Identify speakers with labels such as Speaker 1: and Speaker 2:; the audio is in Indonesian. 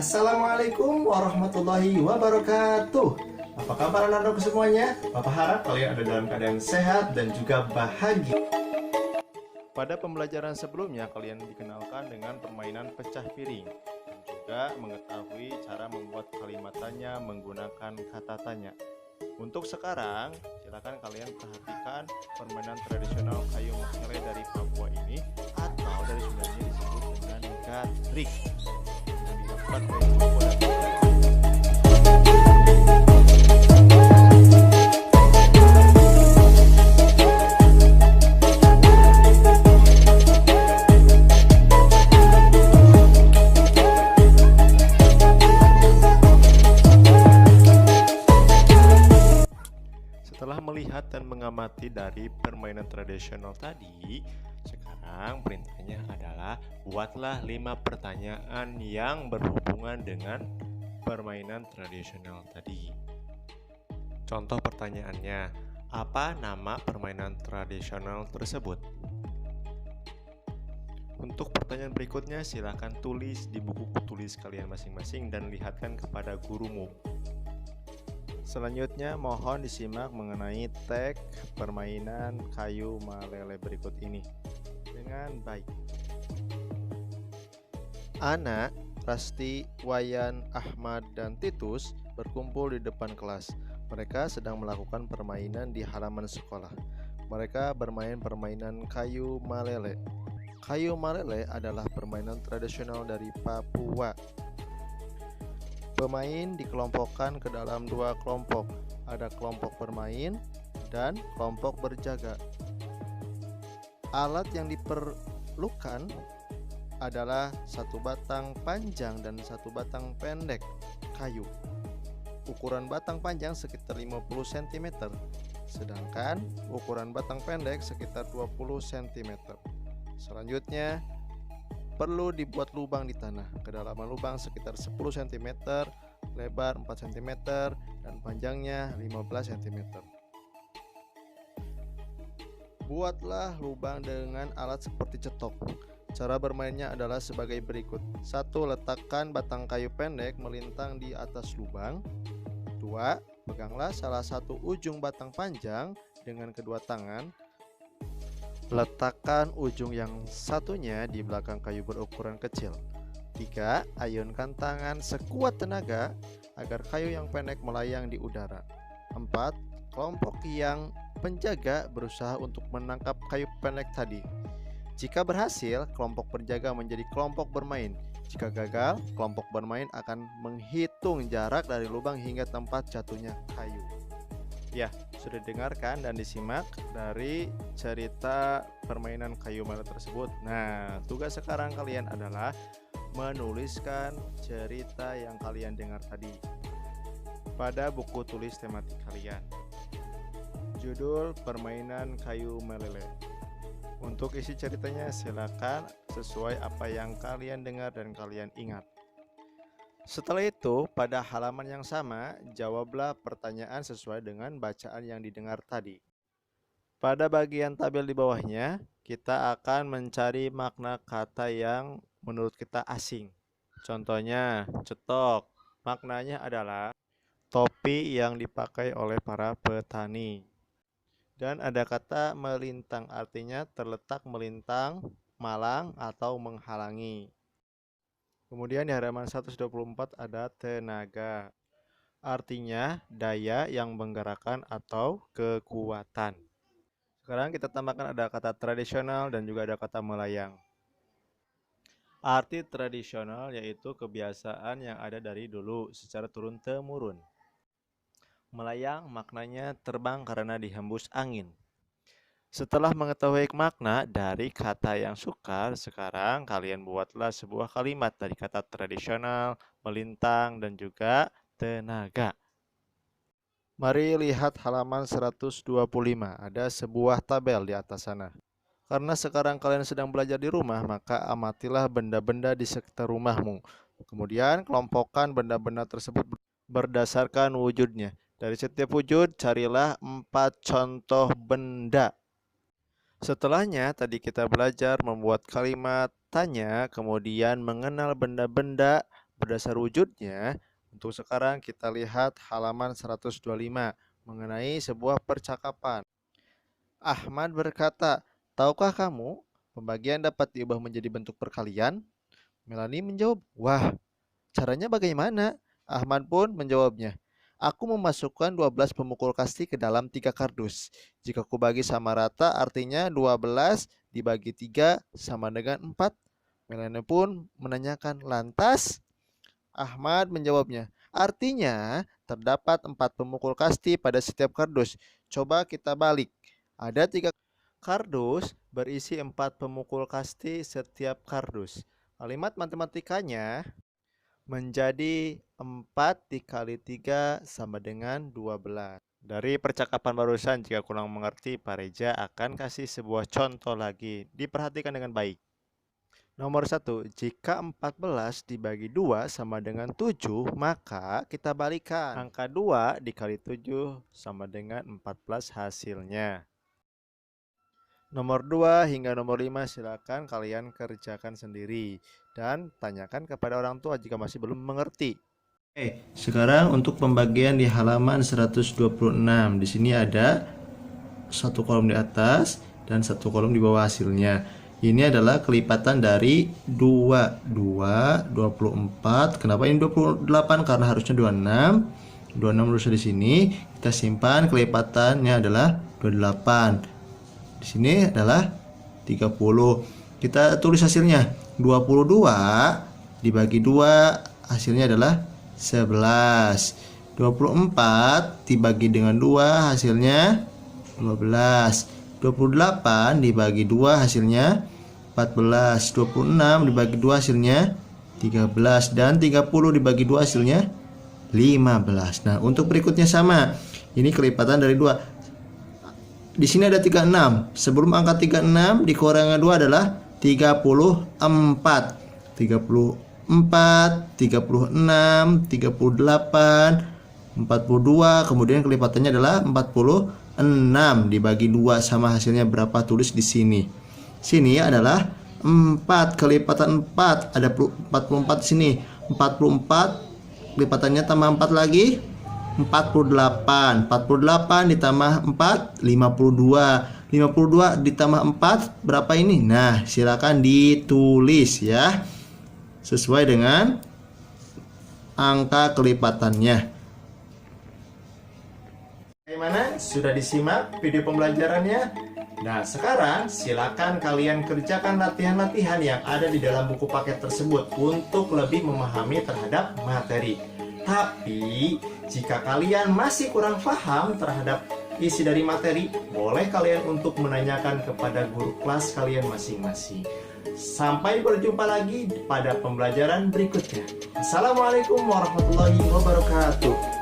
Speaker 1: Assalamualaikum warahmatullahi wabarakatuh. Apa kabar anak-anakku semuanya? Papa harap kalian ada dalam keadaan sehat dan juga bahagia. Pada pembelajaran sebelumnya kalian dikenalkan dengan permainan pecah piring dan juga mengetahui cara membuat kalimat tanya menggunakan kata tanya. Untuk sekarang, silakan kalian perhatikan permainan tradisional kayu makelele dari Papua ini, atau dari Sundanya disebut dengan gatrik. Yang dilakukan oleh Papua dan Setelah melihat dan mengamati dari permainan tradisional tadi, sekarang perintahnya adalah buatlah 5 pertanyaan yang berhubungan dengan permainan tradisional tadi. Contoh pertanyaannya, apa nama permainan tradisional tersebut? Untuk pertanyaan berikutnya, silakan tulis di buku tulis kalian masing-masing dan lihatkan kepada gurumu. Selanjutnya, mohon disimak mengenai teks permainan kayu malele berikut ini dengan baik. Ana, Rasti, Wayan, Ahmad, dan Titus berkumpul di depan kelas. Mereka sedang melakukan permainan di halaman sekolah. Mereka bermain permainan kayu malele. Kayu malele adalah permainan tradisional dari Papua. Pemain dikelompokkan ke dalam 2 kelompok. Ada kelompok bermain dan kelompok berjaga. Alat yang diperlukan adalah 1 batang panjang dan 1 batang pendek kayu. Ukuran batang panjang sekitar 50 cm, sedangkan ukuran batang pendek sekitar 20 cm. Selanjutnya, perlu dibuat lubang di tanah. Kedalaman lubang sekitar 10 cm, lebar 4 cm, dan panjangnya 15 cm. Buatlah lubang dengan alat seperti cetok. Cara bermainnya adalah sebagai berikut. 1. Letakkan batang kayu pendek melintang di atas lubang. 2. Peganglah salah satu ujung batang panjang dengan kedua tangan. Letakkan ujung yang satunya di belakang kayu berukuran kecil. 3. Ayunkan tangan sekuat tenaga agar kayu yang pendek melayang di udara. 4. Kelompok yang penjaga berusaha untuk menangkap kayu pendek tadi. Jika berhasil, kelompok penjaga menjadi kelompok bermain. Jika gagal, kelompok bermain akan menghitung jarak dari lubang hingga tempat jatuhnya kayu. Ya, sudah dengarkan dan disimak dari cerita permainan kayu malele tersebut. Nah, tugas sekarang kalian adalah menuliskan cerita yang kalian dengar tadi pada buku tulis tematik kalian. Judul permainan kayu malele. Untuk isi ceritanya silakan sesuai apa yang kalian dengar dan kalian ingat. Setelah itu, pada halaman yang sama, jawablah pertanyaan sesuai dengan bacaan yang didengar tadi. Pada bagian tabel di bawahnya, kita akan mencari makna kata yang menurut kita asing. Contohnya, cetok. Maknanya adalah topi yang dipakai oleh para petani. Dan ada kata melintang, artinya terletak melintang, malang, atau menghalangi. Kemudian di halaman 124 ada tenaga, artinya daya yang menggerakkan atau kekuatan. Sekarang kita tambahkan ada kata tradisional dan juga ada kata melayang. Arti tradisional yaitu kebiasaan yang ada dari dulu secara turun-temurun. Melayang maknanya terbang karena dihembus angin. Setelah mengetahui makna dari kata yang sukar, sekarang kalian buatlah sebuah kalimat dari kata tradisional, melintang, dan juga tenaga. Mari lihat halaman 125, ada sebuah tabel di atas sana. Karena sekarang kalian sedang belajar di rumah, maka amatilah benda-benda di sekitar rumahmu. Kemudian kelompokkan benda-benda tersebut berdasarkan wujudnya. Dari setiap wujud, carilah 4 contoh benda. Setelahnya, tadi kita belajar membuat kalimat bertanya, kemudian mengenal benda-benda berdasar wujudnya. Untuk sekarang kita lihat halaman 125 mengenai sebuah percakapan. Ahmad berkata, "Tahukah kamu, pembagian dapat diubah menjadi bentuk perkalian?" Melanie menjawab, "Wah, caranya bagaimana?" Ahmad pun menjawabnya, "Aku memasukkan 12 pemukul kasti ke dalam 3 kardus. Jika kubagi sama rata, artinya 12 dibagi 3 sama dengan 4." Melanie pun menanyakan, "Lantas?" Ahmad menjawabnya, "Artinya terdapat 4 pemukul kasti pada setiap kardus. Coba kita balik. Ada 3 kardus berisi 4 pemukul kasti setiap kardus. Kalimat matematikanya menjadi 4 dikali 3 sama dengan 12. Dari percakapan barusan, jika kurang mengerti, Pak Reja akan kasih sebuah contoh lagi. Diperhatikan dengan baik. Nomor 1, jika 14 dibagi 2 sama dengan 7, maka kita balikan. Angka 2 dikali 7 sama dengan 14 hasilnya. Nomor 2 hingga nomor 5 silakan kalian kerjakan sendiri. Dan tanyakan kepada orang tua jika masih belum mengerti. Oke, sekarang untuk pembagian di halaman 126. Di sini ada satu kolom di atas dan satu kolom di bawah hasilnya. Ini adalah kelipatan dari 24. Kenapa ini 28? Karena harusnya 26. 26 harusnya di sini. Kita simpan, kelipatannya adalah 28. Di sini adalah 30. Kita tulis hasilnya. 22 dibagi 2 hasilnya adalah 11. 24 dibagi dengan 2 hasilnya 12. 28 dibagi 2 hasilnya 14. 26 dibagi 2 hasilnya 13. Dan 30 dibagi 2 hasilnya 15. Nah, untuk berikutnya sama. Ini kelipatan dari 2. Di sini ada 36. Sebelum angka 36 dikurangi 2 adalah 34. 34, 36, 38, 42. Kemudian kelipatannya adalah 46 dibagi 2 sama hasilnya berapa, tulis di sini. Sini adalah 4, kelipatan 4 ada 44 di sini. 44 kelipatannya tambah 4 lagi 48. 48 ditambah 4 52. 52 ditambah 4 berapa ini? Nah, silakan ditulis ya sesuai dengan angka kelipatannya. Bagaimana? Sudah disimak video pembelajarannya? Nah, sekarang silakan kalian kerjakan latihan-latihan yang ada di dalam buku paket tersebut untuk lebih memahami terhadap materi. Tapi, jika kalian masih kurang paham terhadap isi dari materi, boleh kalian untuk menanyakan kepada guru kelas kalian masing-masing. Sampai berjumpa lagi pada pembelajaran berikutnya. Assalamualaikum warahmatullahi wabarakatuh.